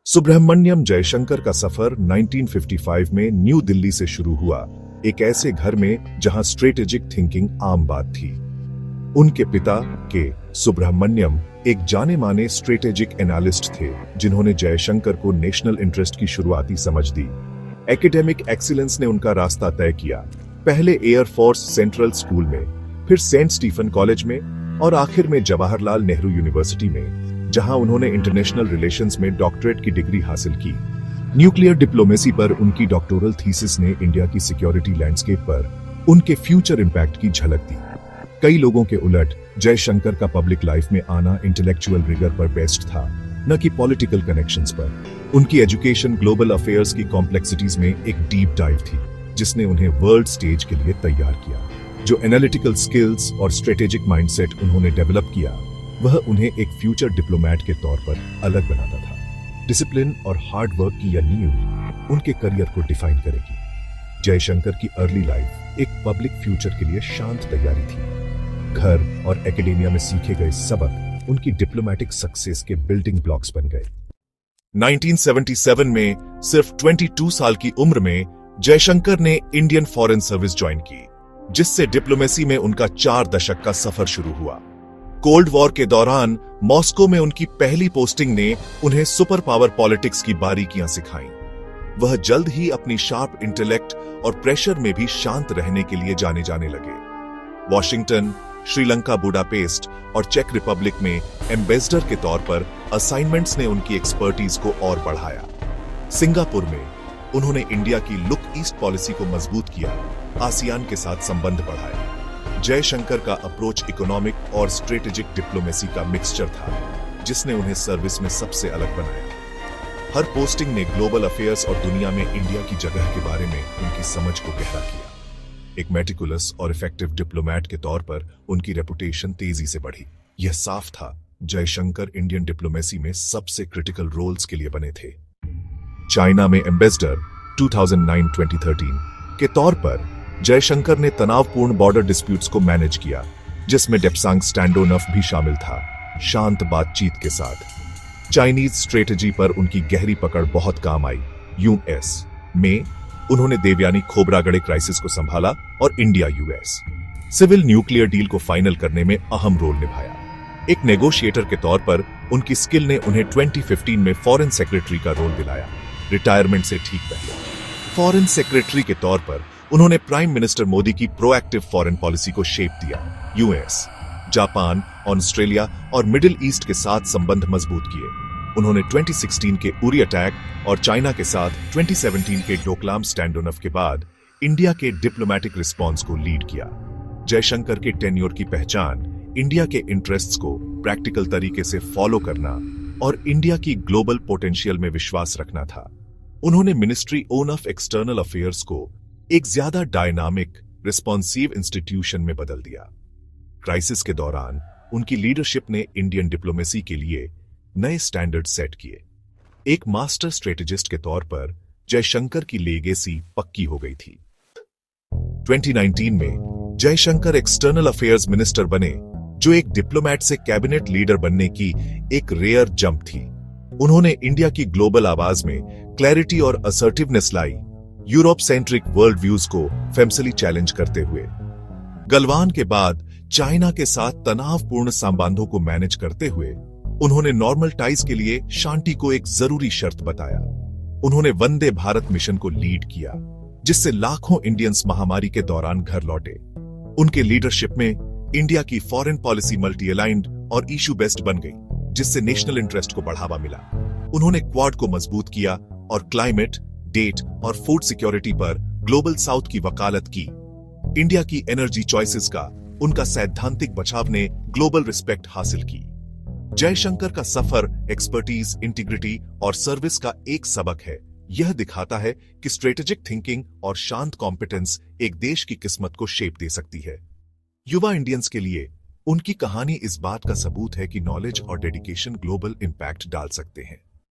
सुब्रह्मण्यम जयशंकर का सफर 1955 में न्यू दिल्ली से शुरू हुआ, एक ऐसे घर में जहां स्ट्रेटेजिक थिंकिंग आम बात थी। उनके पिता के सुब्रह्मण्यम एक जाने माने स्ट्रेटेजिक एनालिस्ट थे, जिन्होंने जयशंकर को नेशनल इंटरेस्ट की शुरुआती समझ दी। एकेडमिक एक्सीलेंस ने उनका रास्ता तय किया, पहले एयरफोर्स सेंट्रल स्कूल में, फिर सेंट स्टीफन कॉलेज में और आखिर में जवाहरलाल नेहरू यूनिवर्सिटी में, जहां उन्होंने इंटरनेशनल रिलेशंस में डॉक्टरेट की डिग्री हासिल की। न्यूक्लियर डिप्लोमेसी पर उनकी डॉक्टोरल थीसिस ने इंडिया की सिक्योरिटी लैंडस्केप पर उनके फ्यूचर इंपैक्ट की झलक दी। कई लोगों के उलट जयशंकर का पब्लिक लाइफ में आना इंटेलेक्चुअल रिगर पर बेस्ड था, न कि पॉलिटिकल कनेक्शंस पर। उनकी एजुकेशन ग्लोबल अफेयर्स की कॉम्प्लेक्सिटीज में एक डीप डाइव थी, जिसने उन्हें वर्ल्ड स्टेज के लिए तैयार किया। जो एनालिटिकल स्किल्स और स्ट्रेटेजिक माइंडसेट उन्होंने डेवलप किया, वह उन्हें एक फ्यूचर डिप्लोमैट के तौर पर अलग बनाता था। डिसिप्लिन और हार्ड वर्क की यह नींव उनके करियर को डिफाइन करेगी। जयशंकर की अर्ली लाइफ एक पब्लिक फ्यूचर के लिए शांत तैयारी थी। घर और एकेडेमिया में सीखे गए सबक उनकी डिप्लोमैटिक सक्सेस के बिल्डिंग ब्लॉक्स बन गए। 1977 में सिर्फ 22 साल की उम्र में जयशंकर ने इंडियन फॉरेन सर्विस ज्वाइन की, जिससे डिप्लोमेसी में उनका 4 दशक का सफर शुरू हुआ। कोल्ड वॉर के दौरान मॉस्को में उनकी पहली पोस्टिंग ने उन्हें सुपर पावर पॉलिटिक्स की बारीकियां सिखाईं। वह जल्द ही अपनी शार्प इंटेलेक्ट और प्रेशर में भी शांत रहने के लिए जाने जाने लगे। वॉशिंगटन, श्रीलंका, बुडापेस्ट और चेक रिपब्लिक में एम्बेसडर के तौर पर असाइनमेंट्स ने उनकी एक्सपर्टीज को और बढ़ाया। सिंगापुर में उन्होंने इंडिया की लुक ईस्ट पॉलिसी को मजबूत किया, आसियान के साथ संबंध बढ़ाया। जयशंकर का अप्रोच इकोनॉमिक और स्ट्रेटेजिक डिप्लोमेसी का मिक्सचर था, जिसने उन्हें सर्विस में सबसे अलग बनाया। हर पोस्टिंग ने ग्लोबल अफेयर्स और दुनिया में इंडिया की जगह के बारे में उनकी समझ को गहरा किया। एक मेटिकुलस और इफेक्टिव डिप्लोमैट के तौर पर उनकी रेपुटेशन तेजी से बढ़ी। यह साफ था, जयशंकर इंडियन डिप्लोमेसी में सबसे क्रिटिकल रोल्स के लिए बने थे। चाइना में एम्बेसडर 2009-2013 के तौर पर जयशंकर ने तनावपूर्ण बॉर्डर डिस्प्यूट्स को मैनेज किया, जिसमें डेप्सांग स्टैंडोनफ भी शामिल था, शांत बातचीत के साथ। चाइनीज स्ट्रेटेजी पर उनकी गहरी पकड़ बहुत काम आई। यूएस में उन्होंने देवयानी खोबरागड़े क्राइसिस को संभाला और India US civil nuclear deal को फाइनल करने में अहम रोल निभाया। एक नेगोशिएटर के तौर पर उनकी स्किल ने उन्हें 2015 में फॉरेन सेक्रेटरी का रोल दिलाया, रिटायरमेंट से ठीक पहले। फॉरेन सेक्रेटरी के तौर पर उन्होंने प्राइम मिनिस्टर मोदी की प्रोएक्टिव फॉरेन पॉलिसी को शेप दिया। यूएस, जापान, ऑस्ट्रेलिया और मिडिल ईस्ट के साथ संबंध मजबूत किए। उन्होंने 2016 के उरी अटैक और चाइना के साथ 2017 के डोकलाम स्टैंडोनफ के बाद इंडिया के डिप्लोमैटिक रिस्पॉन्स को लीड किया। जयशंकर के टेन्योर की पहचान इंडिया के इंटरेस्ट्स को प्रैक्टिकल तरीके से फॉलो करना और इंडिया की ग्लोबल पोटेंशियल में विश्वास रखना था। उन्होंने मिनिस्ट्री ऑफ एक्सटर्नल अफेयर्स को एक ज्यादा डायनामिक, रिस्पॉन्सिव इंस्टीट्यूशन में बदल दिया। क्राइसिस के दौरान उनकी लीडरशिप ने इंडियन डिप्लोमेसी के लिए नए स्टैंडर्ड सेट किए। एक मास्टर स्ट्रेटेजिस्ट के तौर पर जयशंकर की लेगेसी पक्की हो गई थी। 2019 में जयशंकर एक्सटर्नल अफेयर्स मिनिस्टर बने, जो एक डिप्लोमैट से कैबिनेट लीडर बनने की एक रेयर जंप थी। उन्होंने इंडिया की ग्लोबल आवाज में क्लैरिटी और असर्टिवनेस लाई, यूरोप सेंट्रिक वर्ल्ड व्यूज को फेमसली चैलेंज करते हुए। गलवान के बाद चाइना के साथ तनावपूर्ण संबंधों को मैनेज करते हुए उन्होंने नॉर्मल टाइज के लिए शांति को एक जरूरी शर्त बताया। उन्होंने वंदे भारत मिशन को लीड किया, जिससे लाखों इंडियंस महामारी के दौरान घर लौटे। उनके लीडरशिप में इंडिया की फॉरेन पॉलिसी मल्टी अलाइंड और इशू बेस्ड बन गई, जिससे नेशनल इंटरेस्ट को बढ़ावा मिला। उन्होंने क्वाड को मजबूत किया और क्लाइमेट, डेट और फूड सिक्योरिटी पर ग्लोबल साउथ की वकालत की। इंडिया की एनर्जी चॉइसेस का उनका सैद्धांतिक बचाव ने ग्लोबल रिस्पेक्ट हासिल की। जयशंकर का सफर एक्सपर्टीज, इंटीग्रिटी और सर्विस का एक सबक है। यह दिखाता है कि स्ट्रेटेजिक थिंकिंग और शांत कॉम्पिटेंस एक देश की किस्मत को शेप दे सकती है। युवा इंडियंस के लिए उनकी कहानी इस बात का सबूत है कि नॉलेज और डेडिकेशन ग्लोबल इंपैक्ट डाल सकते हैं।